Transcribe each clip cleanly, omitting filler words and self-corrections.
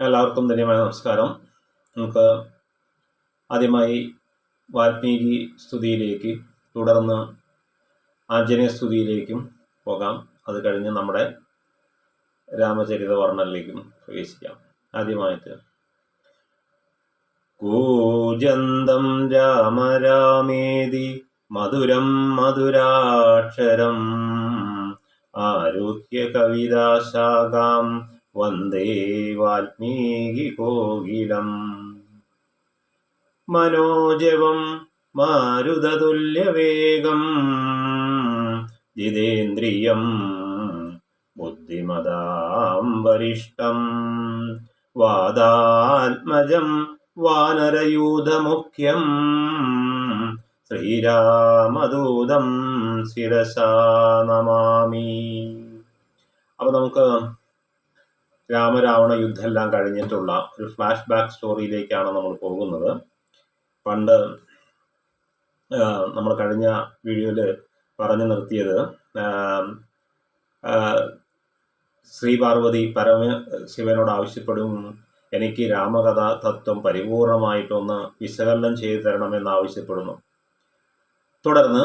എല്ലാവർക്കും ധന്യമായ നമസ്കാരം. നമുക്ക് ആദ്യമായി വാൽമീകി സ്തുതിയിലേക്ക്, തുടർന്ന് ആഞ്ജനേയ സ്തുതിയിലേക്കും പോകാം. അത് കഴിഞ്ഞ് നമ്മുടെ രാമചരിതവർണ്ണനിലേക്കും പ്രവേശിക്കാം. ആദ്യമായിട്ട് കൂജന്തം രാമ രാമേതി മധുരം മധുരാക്ഷരം ആരുഹ്യ കവിതാശാഖാം വന്ദേ വാൽമീകി കോകിലം. മനോജവം മാരുതതുല്യവേഗം ജിതേന്ദ്രിയം ബുദ്ധിമതാം വരിഷ്ടം വാദാത്മജം വാനരയൂഥമുഖ്യം ശ്രീരാമദൂതം ശിരസാ നമാമി. അപ്പോൾ നമുക്ക് രാമരാവണ യുദ്ധമെല്ലാം കഴിഞ്ഞിട്ടുള്ള ഒരു ഫ്ലാഷ് ബാക്ക് സ്റ്റോറിയിലേക്കാണ് നമ്മൾ പോകുന്നത്. പണ്ട് നമ്മൾ കഴിഞ്ഞ വീഡിയോയിൽ പറഞ്ഞു നിർത്തിയത് ശ്രീ പാർവതി പരമശിവനോട് ആവശ്യപ്പെടും, എനിക്ക് രാമകഥ തത്വം പരിപൂർണമായിട്ടൊന്ന് വിശകലനം ചെയ്തു തരണമെന്ന് ആവശ്യപ്പെടുന്നു. തുടർന്ന്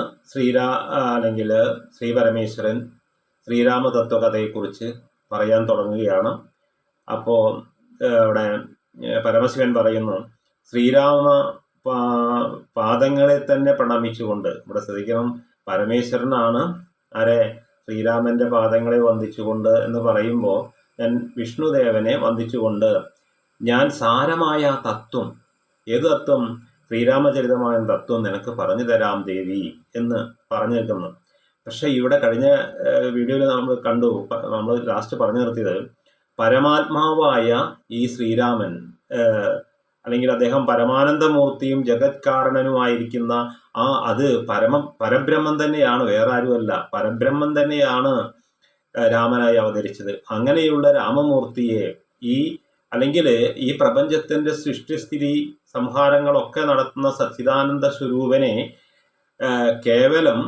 ശ്രീ പരമേശ്വരൻ ശ്രീരാമതത്വകഥയെക്കുറിച്ച് പറയാൻ തുടങ്ങുകയാണ്. അപ്പോൾ അവിടെ പരമശിവൻ പറയുന്നു, ശ്രീരാമ പാദങ്ങളെ തന്നെ പ്രണമിച്ചുകൊണ്ട്, ഇവിടെ ശ്രദ്ധിക്കണം, പരമേശ്വരനാണ് ശ്രീരാമന്റെ പാദങ്ങളെ വന്ദിച്ചുകൊണ്ട് എന്ന് പറയുമ്പോൾ ഞാൻ വിഷ്ണുദേവനെ വന്ദിച്ചുകൊണ്ട് ഞാൻ സാരമായ തത്വം, ഏത് തത്വം? ശ്രീരാമചരിതമായ തത്വം നിനക്ക് പറഞ്ഞു തരാം ദേവി എന്ന് പറഞ്ഞു നിൽക്കുന്നു. പക്ഷെ ഇവിടെ കഴിഞ്ഞ വീഡിയോയിൽ നമ്മൾ കണ്ടു, നമ്മൾ ലാസ്റ്റ് പറഞ്ഞു നിർത്തിയത് പരമാത്മാവായ ഈ ശ്രീരാമൻ, അല്ലെങ്കിൽ അദ്ദേഹം പരമാനന്ദമൂർത്തിയും ജഗത് കാരണനുമായിരിക്കുന്ന അത് പരബ്രഹ്മം തന്നെയാണ്, വേറെ ആരുമല്ല, പരബ്രഹ്മം തന്നെയാണ് രാമനായി അവതരിച്ചത്. അങ്ങനെയുള്ള രാമമൂർത്തിയെ അല്ലെങ്കിൽ ഈ പ്രപഞ്ചത്തിന്റെ സൃഷ്ടിസ്ഥിതി സംഹാരങ്ങളൊക്കെ നടത്തുന്ന സച്ചിദാനന്ദ സ്വരൂപനെ കേവലം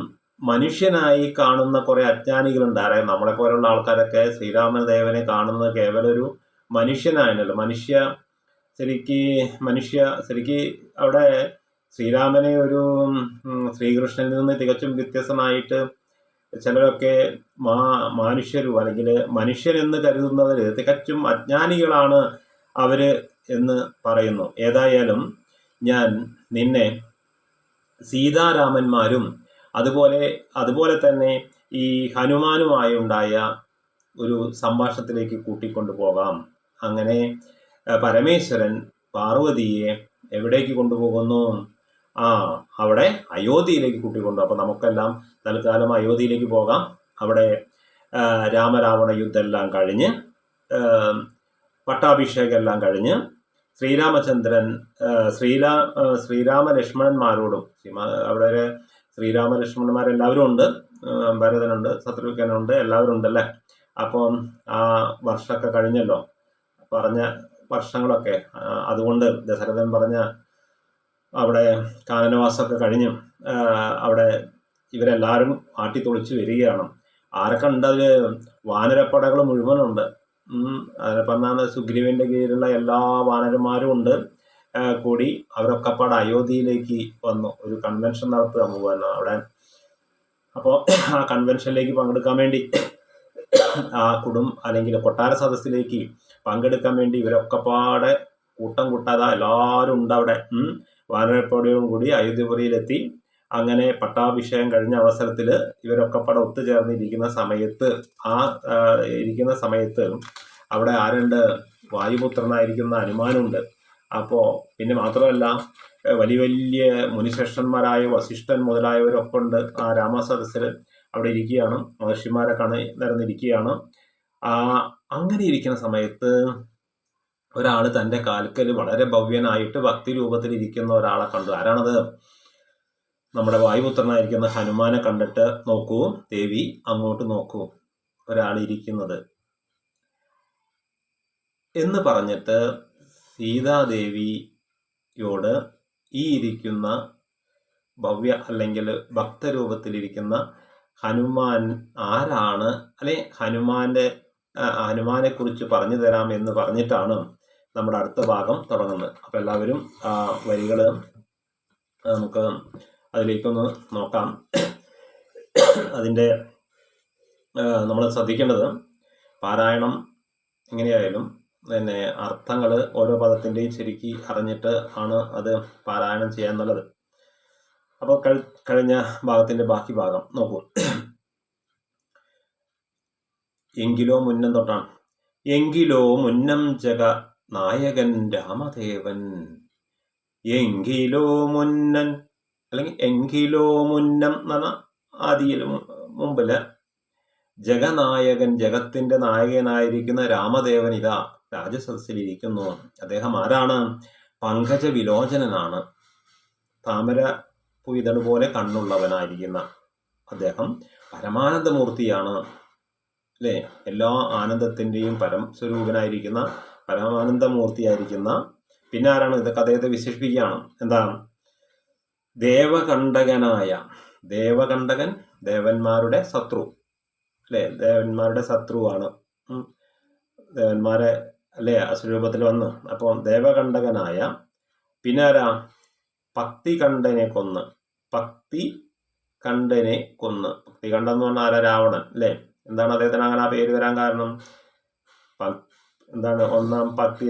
മനുഷ്യനായി കാണുന്ന കുറെ അജ്ഞാനികളുണ്ട്. നമ്മളെ പോലുള്ള ആൾക്കാരൊക്കെ ശ്രീരാമദേവനെ കാണുന്നത് കേവലം ഒരു മനുഷ്യനായല്ലോ. ശരിക്ക് അവിടെ ശ്രീരാമനെ ഒരു ശ്രീകൃഷ്ണനിൽ നിന്ന് തികച്ചും വ്യത്യസ്തമായിട്ട് ചിലരൊക്കെ മാനുഷ്യരും അല്ലെങ്കിൽ മനുഷ്യരെന്ന് കരുതുന്നവർ തികച്ചും അജ്ഞാനികളാണ് അവര് എന്ന് പറയുന്നു. ഏതായാലും ഞാൻ നിന്നെ സീതാരാമന്മാരും അതുപോലെ തന്നെ ഈ ഹനുമാനുമായുണ്ടായ ഒരു സംഭാഷണത്തിലേക്ക് കൂട്ടിക്കൊണ്ടു പോകാം. അങ്ങനെ പരമേശ്വരൻ പാർവതിയെ എവിടേക്ക് കൊണ്ടുപോകുന്നു? അവിടെ അയോധ്യയിലേക്ക് കൂട്ടിക്കൊണ്ടു. അപ്പോൾ നമുക്കെല്ലാം തൽക്കാലം അയോധ്യയിലേക്ക് പോകാം. അവിടെ രാമരാവണ യുദ്ധമെല്ലാം കഴിഞ്ഞ്, പട്ടാഭിഷേകം എല്ലാം കഴിഞ്ഞ്, ശ്രീരാമചന്ദ്രൻ ശ്രീരാമ ലക്ഷ്മണന്മാരോടും, അവിടെ ശ്രീരാമ ലക്ഷ്മണന്മാരെല്ലാവരും ഉണ്ട്, ഭരതനുണ്ട്, ശത്രുഘ്നനുണ്ട്, എല്ലാവരും ഉണ്ടല്ലേ. അപ്പം ആ വർഷമൊക്കെ കഴിഞ്ഞല്ലോ, പറഞ്ഞ വർഷങ്ങളൊക്കെ. അതുകൊണ്ട് ദശരഥൻ പറഞ്ഞ അവിടെ കാനനവാസമൊക്കെ കഴിഞ്ഞു അവിടെ ഇവരെല്ലാവരും ആട്ടിത്തൊളിച്ച് വരികയാണ്. ആരൊക്കെ ഉണ്ട്? അതിൽ വാനരപ്പടകൾ മുഴുവനുണ്ട്. അതിനെ പറഞ്ഞാൽ സുഗ്രീവന്റെ കീഴിലുള്ള എല്ലാ വാനരന്മാരും ഉണ്ട് കൂടി. അവരൊക്കെ പാടെ അയോധ്യയിലേക്ക് വന്നു, ഒരു കൺവെൻഷൻ നടത്തുക പോകാൻ അവിടെ. അപ്പോൾ ആ കൺവെൻഷനിലേക്ക് പങ്കെടുക്കാൻ വേണ്ടി അല്ലെങ്കിൽ കൊട്ടാര സദസ്സിലേക്ക് പങ്കെടുക്കാൻ വേണ്ടി ഇവരൊക്കെ പാടെ കൂട്ടം കൂട്ടാതെ എല്ലാവരും ഉണ്ട് അവിടെ. വാനരപ്പടയോടും കൂടി അയോധ്യപുരിയിലെത്തി. അങ്ങനെ പട്ടാഭിഷേകം കഴിഞ്ഞ അവസരത്തിൽ ഇവരൊക്കെ പാടെ ഒത്തുചേർന്നിരിക്കുന്ന സമയത്ത് അവിടെ ആരുണ്ട്? വായുപുത്രനായിരിക്കുന്ന ഹനുമാനുണ്ട്. അപ്പോൾ പിന്നെ മാത്രമല്ല വലിയ വലിയ മുനിശ്രേഷ്ഠന്മാരായ വസിഷ്ഠൻ മുതലായവരൊക്കെ ഉണ്ട് ആ രാമസദസ്സിൽ അവിടെ ഇരിക്കുകയാണ്. മഹർഷിമാരെ നിരന്നിരിക്കുകയാണ്. അങ്ങനെ ഇരിക്കുന്ന സമയത്ത് ഒരാൾ തൻ്റെ കാൽക്കൽ വളരെ ഭവ്യനായിട്ട് ഭക്തി രൂപത്തിൽ ഇരിക്കുന്ന ഒരാളെ കണ്ടു. ആരാണത്? നമ്മുടെ വായുപുത്രനായിരിക്കുന്ന ഹനുമാനെ കണ്ടിട്ട്, നോക്കൂ ദേവി, അങ്ങോട്ട് നോക്കൂ, ഒരാൾ ഇരിക്കുന്നത് എന്ന് പറഞ്ഞിട്ട് സീതാദേവിയോട് ഈ ഇരിക്കുന്ന ഭവ്യ അല്ലെങ്കിൽ ഭക്തരൂപത്തിലിരിക്കുന്ന ഹനുമാൻ ആരാണ്, ഹനുമാനെ കുറിച്ച് പറഞ്ഞു തരാം എന്ന് പറഞ്ഞിട്ടാണ് നമ്മുടെ അടുത്ത ഭാഗം തുടങ്ങുന്നത്. അപ്പോൾ എല്ലാവരും ആ വരികൾ നമുക്ക് അതിലേക്കൊന്ന് നോക്കാം. അതിൻ്റെ നമ്മൾ ശ്രദ്ധിക്കേണ്ടത് പാരായണം എങ്ങനെയായാലും പിന്നെ അർത്ഥങ്ങൾ ഓരോ പദത്തിൻ്റെയും ശരിക്ക് അറിഞ്ഞിട്ട് ആണ് അത് പാരായണം ചെയ്യാൻ നല്ലത്. അപ്പോൾ കഴിഞ്ഞ ഭാഗത്തിൻ്റെ ബാക്കി ഭാഗം നോക്കൂ. എങ്കിലോ മുന്നം തൊട്ടാണ്. എങ്കിലോ മുന്നം ജഗ നായകൻ രാമദേവൻ, എങ്കിലോ മുന്നൻ അല്ലെങ്കിൽ എങ്കിലോ മുന്നം എന്ന് പറഞ്ഞാൽ ആദിയിലും മുമ്പില് ജഗനായകൻ, ജഗത്തിന്റെ നായകനായിരിക്കുന്ന രാമദേവൻ ഇതാ രാജസദസ്സിലിരിക്കുന്നു. അദ്ദേഹം ആരാണ്? പങ്കജ വിലോചനനാണ്. താമര പുയ്തണ പോലെ കണ്ണുള്ളവനായിരിക്കുന്ന അദ്ദേഹം പരമാനന്ദമൂർത്തിയാണ്, അല്ലേ? എല്ലാ ആനന്ദത്തിൻ്റെയും പരമസ്വരൂപനായിരിക്കുന്ന പരമാനന്ദമൂർത്തിയായിരിക്കുന്ന. പിന്നെ ആരാണ്? ഇതൊക്കെ അദ്ദേഹത്തെ വിശേഷിപ്പിക്കുകയാണ്. എന്താണ്? ദേവകണ്ഠകനായ. ദേവകണ്ഠകൻ ദേവന്മാരുടെ ശത്രു, അല്ലേ? ദേവന്മാരുടെ ശത്രുവാണ്. ദേവന്മാരെ അല്ലേ അസുരൂപത്തിൽ വന്നു. അപ്പോൾ ദേവകണ്ഠകനായ. പിന്നെ ആരാ? ഭക്തികണ്ഠനെ കൊന്ന്. ഭക്തികണ്ഠനെ കൊന്ന്. ഭക്തികണ്ഠൻ എന്ന് പറഞ്ഞാൽ ആരാ? രാവണൻ, അല്ലേ? എന്താണ് അദ്ദേഹത്തിന് അങ്ങനെ ആ പേര് വരാൻ കാരണം? എന്താണ്? ഒന്നാം ഭക്തി,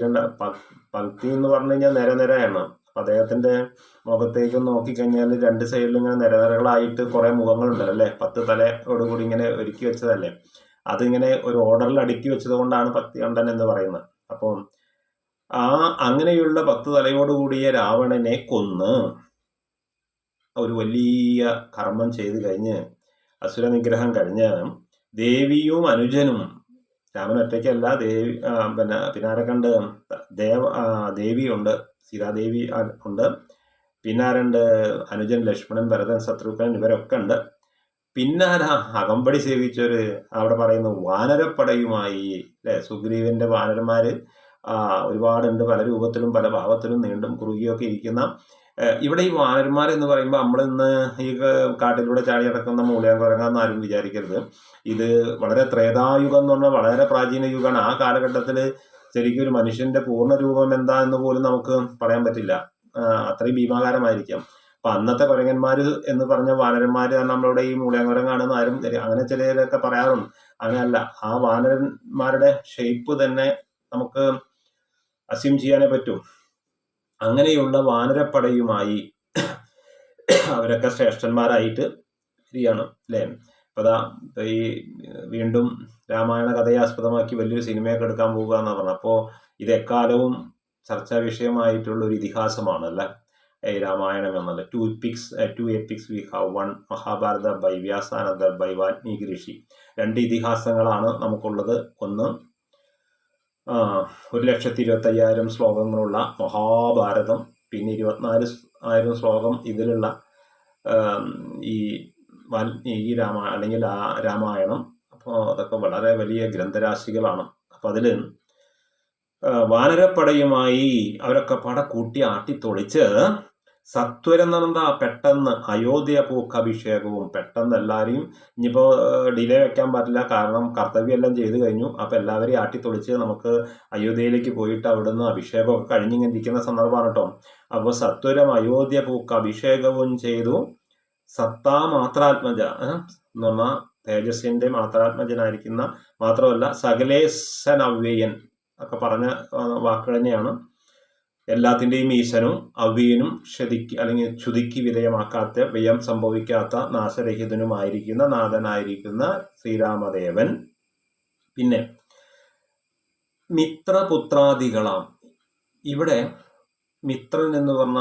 ഭക്തി എന്ന് പറഞ്ഞു കഴിഞ്ഞാൽ നിരനിരയാണ്. അപ്പം അദ്ദേഹത്തിന്റെ മുഖത്തേക്ക് നോക്കിക്കഴിഞ്ഞാൽ രണ്ട് സൈഡിലും ഇങ്ങനെ നിരനിരകളായിട്ട് കുറെ മുഖങ്ങളുണ്ടല്ലോ, അല്ലേ? 10 തലയോടുകൂടി ഇങ്ങനെ ഒരുക്കി വെച്ചതല്ലേ. അതിങ്ങനെ ഒരു ഓർഡറിൽ അടുക്കി വെച്ചത് കൊണ്ടാണ് ഭക്തികണ്ഠൻ എന്ന് പറയുന്നത്. അപ്പോൾ അങ്ങനെയുള്ള 10 തലയോടുകൂടിയ രാവണനെ കൊന്ന് ഒരു വലിയ കർമ്മം ചെയ്ത് കഴിഞ്ഞ് അസുര നിഗ്രഹം കഴിഞ്ഞ് ദേവിയും അനുജനും, രാമൻ ഒറ്റയ്ക്കല്ല, പിന്നെ ആരെ കണ്ട്? ദേവിയുണ്ട്, സീതാദേവി ഉണ്ട്. പിന്നെ ആരുണ്ട്? അനുജൻ ലക്ഷ്മണൻ, ഭരതൻ, ശത്രുഘ്നൻ, ഇവരൊക്കെ ഉണ്ട്. പിന്നെ ആരാ? അകമ്പടി സേവിച്ചൊരു അവിടെ പറയുന്നു വാനരപ്പടയുമായി, അല്ലെ? സുഗ്രീവന്റെ വാനരന്മാര് ഒരുപാടുണ്ട്, പല രൂപത്തിലും പല ഭാവത്തിലും നീണ്ടും കുറുകിയൊക്കെ ഇരിക്കുന്ന. ഇവിടെ ഈ വാനരന്മാർ എന്ന് പറയുമ്പോൾ നമ്മൾ ഇന്ന് ഈ കാട്ടിലൂടെ ചാടി നടക്കുന്ന മൂലയാങ്കുരങ്ങാന്ന് ആരും വിചാരിക്കരുത്. ഇത് വളരെ ത്രേതായുഗം എന്ന് പറഞ്ഞാൽ വളരെ പ്രാചീന യുഗമാണ്. ആ കാലഘട്ടത്തിൽ ശരിക്കും ഒരു മനുഷ്യന്റെ പൂർണ്ണ രൂപം എന്താ എന്ന് പോലും നമുക്ക് പറയാൻ പറ്റില്ല. അത്രയും ഭീമാകാരമായിരിക്കാം. അപ്പൊ അന്നത്തെ കുരങ്ങന്മാര് എന്ന് പറഞ്ഞ വാനരന്മാര് നമ്മളുടെ ഈ മൂലയാങ്കുരങ്ങാണെന്ന് ആരും അങ്ങനെ ചിലരൊക്കെ പറയാറുണ്ട്. അങ്ങനെയല്ല, ആ വാനരന്മാരുടെ ഷേപ്പ് തന്നെ നമുക്ക് അസ്യൂം ചെയ്യാനേ പറ്റൂ. അങ്ങനെയുള്ള വാനരപ്പടയുമായി അവരൊക്കെ ശ്രേഷ്ഠന്മാരായിട്ട് ശരിയാണ്, അല്ലേ? അപ്പൊ അതാ ഈ വീണ്ടും രാമായണ കഥയെ ആസ്പദമാക്കി വലിയൊരു സിനിമയൊക്കെ എടുക്കാൻ പോകുക എന്നാ പറഞ്ഞത്. അപ്പോൾ ഇത് എക്കാലവും ചർച്ചാ വിഷയമായിട്ടുള്ള ഒരു ഇതിഹാസമാണ്, അല്ലേ? ഈ രാമായണം എന്നുള്ള two epics we have. One Mahabharata by Vyasa, another by Valmiki Rishi. 2 ഇതിഹാസങ്ങളാണ് നമുക്കുള്ളത്. ഒന്ന് 1,25,000 ശ്ലോകങ്ങളുള്ള മഹാഭാരതം, പിന്നെ 24,000 ശ്ലോകം ഇതിലുള്ള ഈ വാൽമീകി അല്ലെങ്കിൽ രാമായണം. അപ്പോൾ അതൊക്കെ വളരെ വലിയ ഗ്രന്ഥരാശികളാണ്. അപ്പം അതിൽ വാനരപ്പടയുമായി അവരൊക്കെ പട കൂട്ടി ആട്ടിത്തൊളിച്ച് സത്വരം നടന്ന പെട്ടെന്ന് അയോധ്യ പൂക്കഭിഷേകവും. പെട്ടെന്ന് എല്ലാവരെയും ഇനിയിപ്പോൾ ഡിലേ വെക്കാൻ പറ്റില്ല, കാരണം കർത്തവ്യമെല്ലാം ചെയ്തു കഴിഞ്ഞു. അപ്പം എല്ലാവരെയും ആട്ടിത്തൊളിച്ച് നമുക്ക് അയോധ്യയിലേക്ക് പോയിട്ട് അവിടുന്ന് അഭിഷേകമൊക്കെ കഴിഞ്ഞിങ്ങനെ ഇരിക്കുന്ന സന്ദർഭമാണ് കേട്ടോ. അപ്പോൾ സത്വരം അയോധ്യ പൂക്കഭിഷേകവും ചെയ്തു. സത്താ മാത്രാത്മജ എന്ന് പറഞ്ഞാൽ തേജസ്സിന്റെ മാത്രാത്മജനായിരിക്കുന്ന, മാത്രമല്ല സകലേശനവ്യയൻ ഒക്കെ പറഞ്ഞ വാക്കുകൾ തന്നെയാണ്. എല്ലാത്തിൻ്റെയും ഈശനും അവ്യനും അല്ലെങ്കിൽ ക്ഷുതിക്ക് വിധേയമാക്കാത്ത, വ്യയം സംഭവിക്കാത്ത, നാശരഹിതനുമായിരിക്കുന്ന നാഥനായിരിക്കുന്ന ശ്രീരാമദേവൻ. പിന്നെ മിത്രപുത്രാദികളാം. ഇവിടെ മിത്രൻ എന്ന് പറഞ്ഞ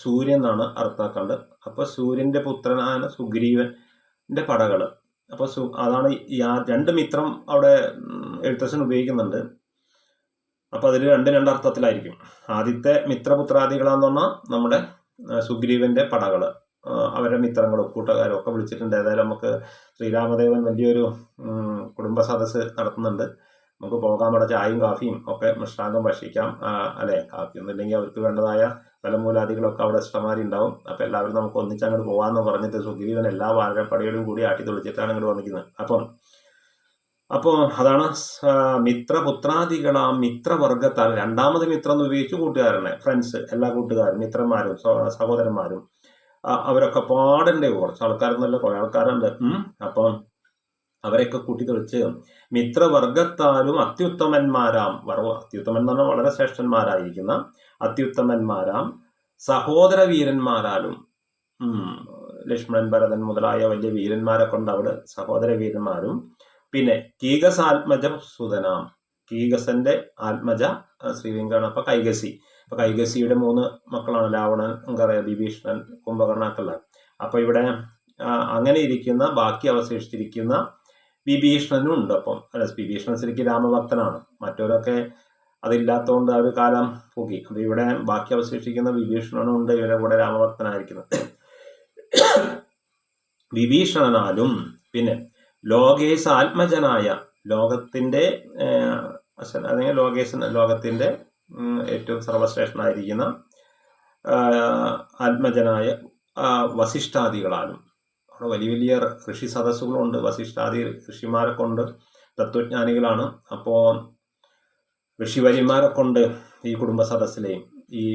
സൂര്യൻ എന്നാണ് അർത്ഥാക്കേണ്ടത്. അപ്പൊ സൂര്യന്റെ പുത്രനാണ് സുഗ്രീവന്റെ പടകള്. അപ്പൊ അതാണ് ഈ 2 മിത്രം അവിടെ എഴുത്തച്ഛൻ ഉപയോഗിക്കുന്നുണ്ട്. അപ്പൊ അതിൽ 2 അർത്ഥത്തിലായിരിക്കും. ആദ്യത്തെ മിത്രപുത്രാദികളാന്ന് പറഞ്ഞാൽ നമ്മുടെ സുഗ്രീവന്റെ പടകള്, അവരുടെ മിത്രങ്ങളും കൂട്ടുകാരും ഒക്കെ വിളിച്ചിട്ടുണ്ട്. ഏതായാലും നമുക്ക് ശ്രീരാമദേവൻ വലിയൊരു കുടുംബ സദസ്സ് നടത്തുന്നുണ്ട്. നമുക്ക് പോകാൻ അവിടെ ചായയും കാഫിയും ഒക്കെ മിഷ്ടാന്തം ഭക്ഷിക്കാം, അല്ലെ? കാഫി ഒന്നും ഇല്ലെങ്കിൽ അവർക്ക് വേണ്ടതായ ഫലമൂലാദികളൊക്കെ അവിടെ ഇഷ്ടമാരി ഉണ്ടാവും. അപ്പൊ എല്ലാവരും നമുക്ക് ഒന്നിച്ച് അങ്ങോട്ട് പോകാമെന്ന് പറഞ്ഞിട്ട് സുഗ്രീവൻ എല്ലാ വാനരപ്പടയോടും കൂടി ആട്ടി തൊളിച്ചിട്ടാണ് അങ്ങോട്ട് വന്നിരിക്കുന്നത്. അപ്പം അപ്പോൾ അതാണ് മിത്രപുത്രാദികളാം മിത്രവർഗത്താൽ രണ്ടാമത് മിത്രം എന്ന് ഉപയോഗിച്ച് കൂട്ടുകാരനെ, ഫ്രണ്ട്സ്, എല്ലാ കൂട്ടുകാരും, മിത്രന്മാരും, സഹോദരന്മാരും, അവരൊക്കെ പാടണ്ടേ, കുറച്ച് ആൾക്കാരൊന്നുമല്ല, കുറെ ആൾക്കാരുണ്ട്. അപ്പം അവരെയൊക്കെ കൂട്ടി തെളിച്ച് മിത്രവർഗത്താലും അത്യുത്തമന്മാരാം, അത്യുത്തമൻ എന്ന് പറഞ്ഞാൽ വളരെ ശ്രേഷ്ഠന്മാരായിരിക്കുന്ന അത്യുത്തമന്മാരാം സഹോദര വീരന്മാരാലും, ലക്ഷ്മണൻ, ഭരതൻ മുതലായ വലിയ വീരന്മാരെ കൊണ്ട് അവിടെ സഹോദര വീരന്മാരും, പിന്നെ കീകസാത്മജ സുതനാം, കീകസന്റെ ആത്മജ ശ്രീലിംഗാണ്. അപ്പൊ കൈകസി, അപ്പൊ കൈകസിയുടെ 3 മക്കളാണ്, രാവണൻ, വിഭീഷണൻ, കുംഭകർണാക്കെല്ലാം. അപ്പൊ ഇവിടെ അങ്ങനെ ഇരിക്കുന്ന ബാക്കി അവശേഷിച്ചിരിക്കുന്ന വിഭീഷണനും ഉണ്ട്. അപ്പം വിഭീഷണൻ ശരിക്കും രാമഭക്തനാണ്, മറ്റവരൊക്കെ അതില്ലാത്തതുകൊണ്ട് ആ ഒരു കാലം പോക്കി. അപ്പൊ ഇവിടെ ബാക്കി അവശേഷിക്കുന്ന വിഭീഷണനും ഉണ്ട്, ഇവരെ കൂടെ രാമഭക്തനായിരിക്കുന്നത്. വിഭീഷണനാലും പിന്നെ ലോകേശ ആത്മജനായ, ലോകത്തിന്റെ അല്ലെങ്കിൽ ലോകത്തിന്റെ ഏറ്റവും സർവശ്രേഷ്ഠനായിരിക്കുന്ന ആത്മജനായ വസിഷ്ഠാദികളാലും, അവിടെ വലിയ വലിയ ഋഷി സദസ്സുകളുണ്ട്, വസിഷ്ഠാദി ഋഷിമാരെ കൊണ്ട്, തത്വജ്ഞാനികളാണ്. അപ്പോൾ ഋഷിവര്യന്മാരെ കൊണ്ട് ഈ കുടുംബ സദസ്സിലെയും ഈ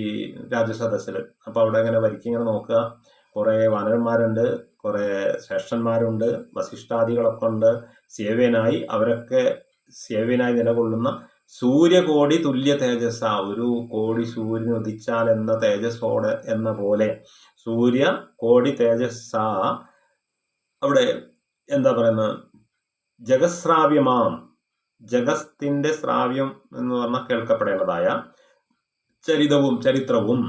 രാജസദസ്സിൽ, അപ്പോൾ അവിടെ ഇങ്ങനെ വരിക്കിങ്ങനെ നോക്കുക, കുറേ വാനരന്മാരുണ്ട്, കുറേ ശ്രേഷ്ഠന്മാരുണ്ട്, വസിഷ്ഠാദികളൊക്കെ ഉണ്ട്, സേവ്യനായി, അവരൊക്കെ സേവ്യനായി നിലകൊള്ളുന്ന സൂര്യകോടി തുല്യ തേജസ്സ, ഒരു കോടി സൂര്യൻ ഉദിച്ചാൽ എന്ന തേജസ്സോടെ എന്ന പോലെ സൂര്യ കോടി തേജസ്സ, അവിടെ എന്താ പറയുന്നത്, ജഗശ്രാവ്യമാം, ജഗത്തിന്റെ ശ്രാവ്യം എന്ന് പറഞ്ഞാൽ കേൾക്കപ്പെടേണ്ടതായ ചരിത്രവും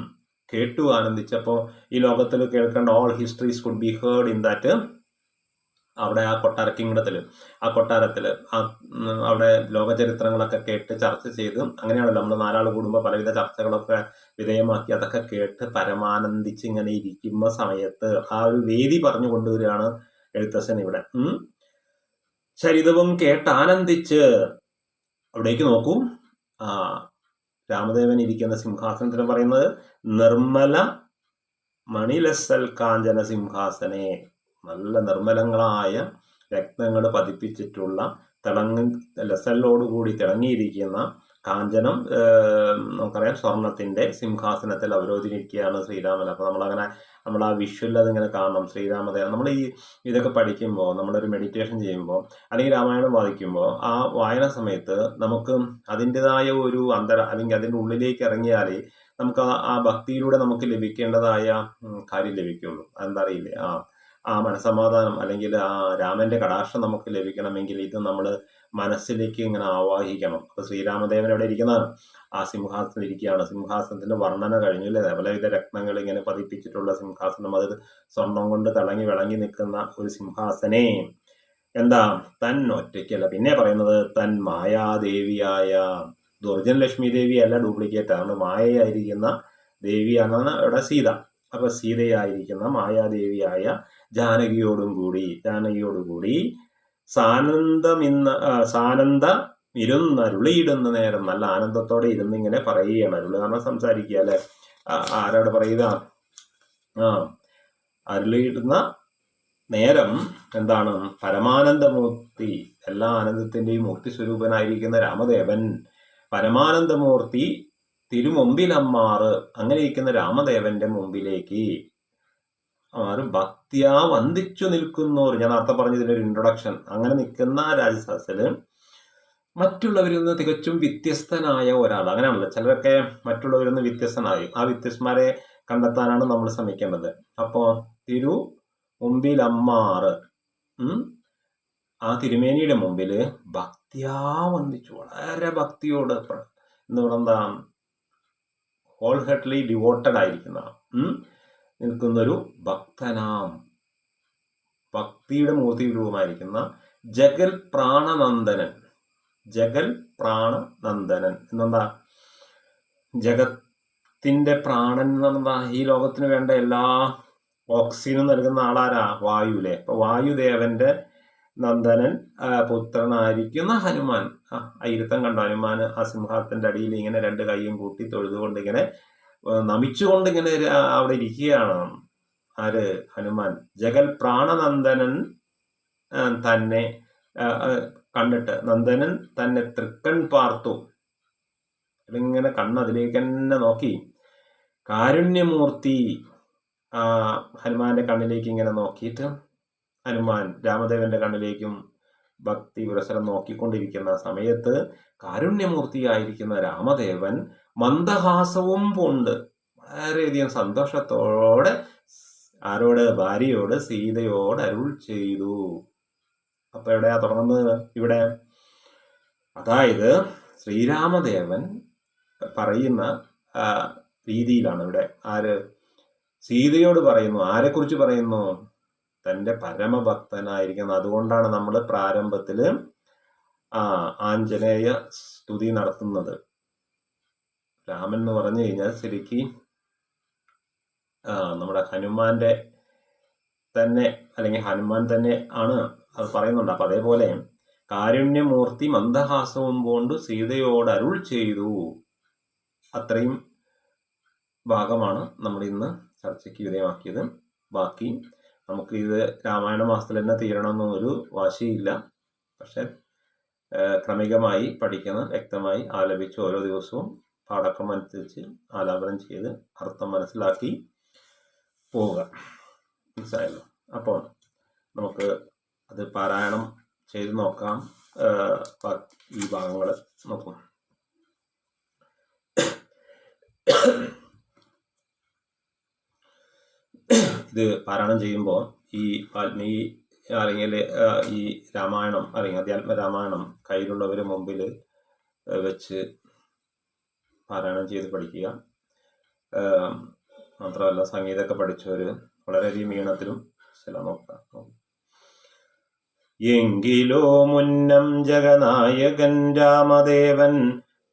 കേട്ടു ആനന്ദിച്ചപ്പോൾ ഈ ലോകത്തിൽ കേൾക്കേണ്ട all histories could be heard in that, അവിടെ ആ കിങ്ഡത്തിൽ, ആ കൊട്ടാരത്തിൽ അവിടെ ലോകചരിത്രങ്ങളൊക്കെ കേട്ട് ചർച്ച ചെയ്ത്, അങ്ങനെയാണല്ലോ നമ്മൾ 4 ആൾ കൂടുമ്പോൾ പലവിധ ചർച്ചകളൊക്കെ വിധേയമാക്കി അതൊക്കെ കേട്ട് പരമാനന്ദിച്ച് ഇങ്ങനെ ഇരിക്കുന്ന സമയത്ത് ആ ഒരു വേദി പറഞ്ഞു കൊണ്ടുവരികയാണ് എഴുത്തച്ഛൻ ഇവിടെ. ചരിതവും കേട്ടാനന്ദിച്ച് അവിടേക്ക് നോക്കൂ, രാമദേവൻ ഇരിക്കുന്ന സിംഹാസനത്തിന് പറയുന്നത് നിർമ്മല മണിലസൽ കാഞ്ചന സിംഹാസനെ, നല്ല നിർമ്മലങ്ങളായ രത്നങ്ങൾ പതിപ്പിച്ചിട്ടുള്ള ലസലോടുകൂടി തിളങ്ങിയിരിക്കുന്ന കാഞ്ചനം, നമുക്കറിയാം സ്വർണത്തിന്റെ സിംഹാസനത്തിൽ അവരോധിച്ചിരിക്കുകയാണ് ശ്രീരാമൻ. അപ്പൊ നമ്മൾ ആ വിഷ്വൽ അതിങ്ങനെ കാണണം. ശ്രീരാമദേവൻ നമ്മൾ ഇതൊക്കെ പഠിക്കുമ്പോൾ, നമ്മളൊരു മെഡിറ്റേഷൻ ചെയ്യുമ്പോൾ അല്ലെങ്കിൽ രാമായണം വായിക്കുമ്പോൾ ആ വായന സമയത്ത് നമുക്ക് അതിൻ്റെതായ ഒരു അല്ലെങ്കിൽ അതിൻ്റെ ഉള്ളിലേക്ക് ഇറങ്ങിയാലേ നമുക്ക് ആ ഭക്തിയിലൂടെ നമുക്ക് ലഭിക്കേണ്ടതായ കാര്യം ലഭിക്കുള്ളൂ. അതെന്താ അറിയില്ലേ, ആ മനസമാധാനം അല്ലെങ്കിൽ ആ രാമന്റെ കടാക്ഷം നമുക്ക് ലഭിക്കണമെങ്കിൽ ഇത് നമ്മൾ മനസ്സിലേക്ക് ഇങ്ങനെ ആവാഹിക്കണം. അപ്പൊ ശ്രീരാമദേവൻ എവിടെ ഇരിക്കുന്നതാണ്, ആ സിംഹാസനം ഇരിക്കുകയാണ്. സിംഹാസനത്തിന്റെ വർണ്ണന കഴിഞ്ഞു അല്ലേ, പലവിധ രത്നങ്ങൾ ഇങ്ങനെ പതിപ്പിച്ചിട്ടുള്ള സിംഹാസനം, അത് സ്വർണം കൊണ്ട് വിളങ്ങി നിൽക്കുന്ന ഒരു സിംഹാസനെ, എന്താ തൻ ഒറ്റയ്ക്കല്ല, പിന്നെ പറയുന്നത് തൻ മായാദേവിയായ, ഒറിജിനൽ ലക്ഷ്മി ദേവി അല്ല, ഡ്യൂപ്ലിക്കേറ്റ് ആണ്, മായയായിരിക്കുന്ന ദേവിയാണ് ഇവിടെ സീത. അപ്പൊ സീതയായിരിക്കുന്ന മായാദേവിയായ ജാനകിയോടുകൂടി സാനന്ദ ഇരുന്നരുളിയിടുന്ന നേരം, നല്ല ആനന്ദത്തോടെ ഇരുന്നിങ്ങനെ പറയുകയാണ്. അരുള് കാരണം സംസാരിക്കുക അല്ലെ, ആരോട് പറയുക, അരുളിയിടുന്ന നേരം എന്താണ്, പരമാനന്ദമൂർത്തി, എല്ലാ ആനന്ദത്തിന്റെയും മൂർത്തി സ്വരൂപനായിരിക്കുന്ന രാമദേവൻ, പരമാനന്ദമൂർത്തി തിരുമുമ്പിലമ്മാറ്, അങ്ങനെ ഇരിക്കുന്ന രാമദേവന്റെ മുമ്പിലേക്ക് ആരും ഭക്തിയാ വന്ദിച്ചു നിൽക്കുന്നവർ, ഞാൻ നേരത്തെ പറഞ്ഞതിനൊരു ഇൻട്രൊഡക്ഷൻ, അങ്ങനെ നിൽക്കുന്ന രാജസദസ്സില് മറ്റുള്ളവരിൽ നിന്ന് തികച്ചും വ്യത്യസ്തനായ ഒരാൾ, അങ്ങനെയാണല്ലോ ചിലരൊക്കെ മറ്റുള്ളവരിൽ നിന്ന് വ്യത്യസ്തനായി, ആ വ്യത്യസ്തന്മാരെ കണ്ടെത്താനാണ് നമ്മൾ ശ്രമിക്കേണ്ടത്. അപ്പോ തിരു മുമ്പിലമ്മാറ്, ആ തിരുമേനിയുടെ മുമ്പില് ഭക്തിയാ വന്ദിച്ചു, വളരെ ഭക്തിയോട് എന്ന് പറയുന്ന ഹോൾ ഹെർട്ട്ലി ഡിവോട്ടഡ് ആയിരിക്കുന്ന നിൽക്കുന്നൊരു ഭക്തനാം, ഭക്തിയുടെ മൂർത്തി രൂപമായിരിക്കുന്ന ജഗൽ പ്രാണനന്ദനൻ എന്നെന്താ, ജഗത്തിന്റെ പ്രാണൻ എന്നെന്താ, ഈ ലോകത്തിന് വേണ്ട എല്ലാ ഓക്സിജനും നൽകുന്ന ആളാരാ, വായുലേ. അപ്പൊ വായുദേവന്റെ നന്ദനൻ പുത്രനായിരിക്കുന്ന ഹനുമാൻ, ഇരുത്തം കണ്ടോ, ഹനുമാൻ ആ സിംഹാസനത്തിന്റെ അടിയിൽ ഇങ്ങനെ 2 കൈയും കൂട്ടി തൊഴുതുകൊണ്ട് ഇങ്ങനെ നമിച്ചുകൊണ്ട് ഇങ്ങനെ അവിടെ ഇരിക്കുകയാണ്. ആര്, ഹനുമാൻ. ജഗൽ പ്രാണനന്ദനൻ തന്നെ കണ്ടിട്ട് നന്ദനൻ തന്നെ തൃക്കൺ പാർത്തു. ഇതിങ്ങനെ കണ്ണതിലേക്ക് തന്നെ നോക്കി. കാരുണ്യമൂർത്തി ഹനുമാന്റെ കണ്ണിലേക്ക് ഇങ്ങനെ നോക്കിയിട്ട് ഹനുമാൻ രാമദേവന്റെ കണ്ണിലേക്കും ഭക്തി പുരസരം നോക്കിക്കൊണ്ടിരിക്കുന്ന സമയത്ത് കാരുണ്യമൂർത്തിയായിരിക്കുന്ന രാമദേവൻ മന്ദഹാസവും പൂണ്ട് വളരെയധികം സന്തോഷത്തോടെ ആരോട്? ഭാര്യയോട്, സീതയോട് അരുൾ ചെയ്തു. അപ്പൊ എവിടെയാ തുടങ്ങുന്നത്? ഇവിടെ. അതായത് ശ്രീരാമദേവൻ പറയുന്ന രീതിയിലാണ് ഇവിടെ. ആര്? സീതയോട് പറയുന്നു. ആരെക്കുറിച്ച് പറയുന്നു? തൻ്റെ പരമഭക്തനായിരിക്കുന്നു. അതുകൊണ്ടാണ് നമ്മൾ പ്രാരംഭത്തിൽ ആഞ്ജനേയ സ്തുതി നടത്തുന്നത്. രാമൻ എന്ന് പറഞ്ഞു കഴിഞ്ഞാൽ ശരിക്ക് നമ്മുടെ ഹനുമാന്റെ തന്നെ, അല്ലെങ്കിൽ ഹനുമാൻ തന്നെ ആണ് അത് പറയുന്നുണ്ട്. അപ്പൊ അതേപോലെ കാരുണ്യമൂർത്തി മന്ദഹാസവും കൊണ്ട് സീതയോട് അരുൾ ചെയ്തു. അത്രയും ഭാഗമാണ് നമ്മൾ ഇന്ന് ചർച്ചയ്ക്ക് വിധേയമാക്കിയത്. ബാക്കി നമുക്ക് ഇത് രാമായണ മാസത്തിൽ തന്നെ തീരണമെന്നൊരു വാശിയില്ല. പക്ഷെ ക്രമികമായി പഠിക്കുന്ന, വ്യക്തമായി ആലപിച്ച് ഓരോ ദിവസവും പാഠക്രമം അനുസരിച്ച് ആലാപനം ചെയ്ത് അർത്ഥം മനസ്സിലാക്കി പോവുക. മനസ്സിലായല്ലോ? അപ്പോൾ നമുക്ക് അത് പാരായണം ചെയ്ത് നോക്കാം. ഈ ഭാഗങ്ങൾ നോക്കും. ഇത് പാരായണം ചെയ്യുമ്പോൾ ഈ വാൽമീകി അല്ലെങ്കിൽ ഈ രാമായണം അല്ലെങ്കിൽ അധ്യാത്മ രാമായണം കയ്യിലുള്ളവർ മുമ്പിൽ വെച്ച് പാരായണം ചെയ്ത് പഠിക്കുക. മാത്രമല്ല സംഗീതമൊക്കെ പഠിച്ചവർ വളരെയധികം ഈണത്തിലും ചില നോക്കാം. എങ്കിലോ മുന്നം ജഗനായകൻ രാമദേവൻ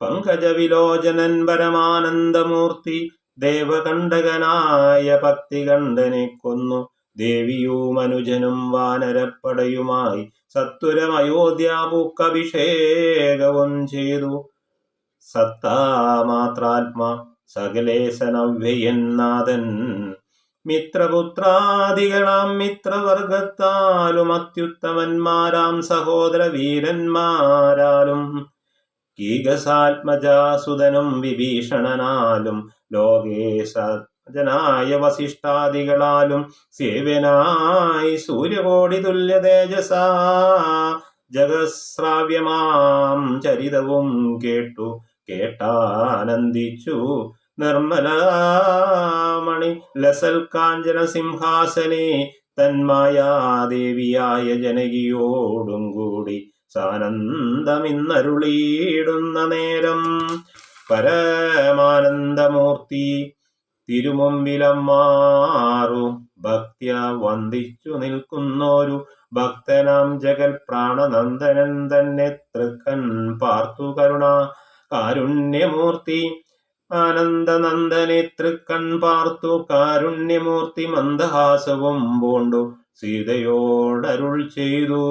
പങ്കജവിലോചനൻ പരമാനന്ദമൂർത്തി ദേവകണ്ഠകനായ ഭക്തികണ്ഠനെ കൊന്നു ദേവിയും അനുജനും വാനരപ്പടയുമായി സത്വരം അയോധ്യാപൂക്കഭിഷേകവും ചെയ്തു. സത്താമാത്രാത്മാ സകലേശനവ്യയന്നാഥൻ മിത്രപുത്രാദികളാം മിത്രവർഗത്താലും അത്യുത്തമന്മാരാം സഹോദര വീരന്മാരാലും കീകസാത്മജാസുതനും വിഭീഷണനാലും ലോകേശജനായ വസിഷ്ഠാദികളാലും സേവനായി സൂര്യകോടി തുല്യ തേജസാ ജഗശ്രാവ്യമാം ചരിതവും കേട്ടാനന്ദിച്ചു നിർമ്മലമണി ലസൽ കാഞ്ചന സിംഹാസനെ തന്മായാദേവിയായ ജനകിയോടും കൂടി സാനന്ദമിന്നരുളിയിടുന്ന നേരം പരമാനന്ദമൂർത്തി തിരുമുമ്പിലമ്മാറു ഭക്ത്യ വന്ദിച്ചു നിൽക്കുന്നോരു ഭക്തനാം ജഗൽ പ്രാണനന്ദനൻ തന്നെ തൃക്കൻ പാർത്തു കാരുണ്യമൂർത്തി ആനന്ദനന്ദനെ തൃക്കൺ പാർത്തു കാരുണ്യമൂർത്തി മന്ദഹാസവും പൂണ്ടു സീതയോടരുൾ ചെയ്തു.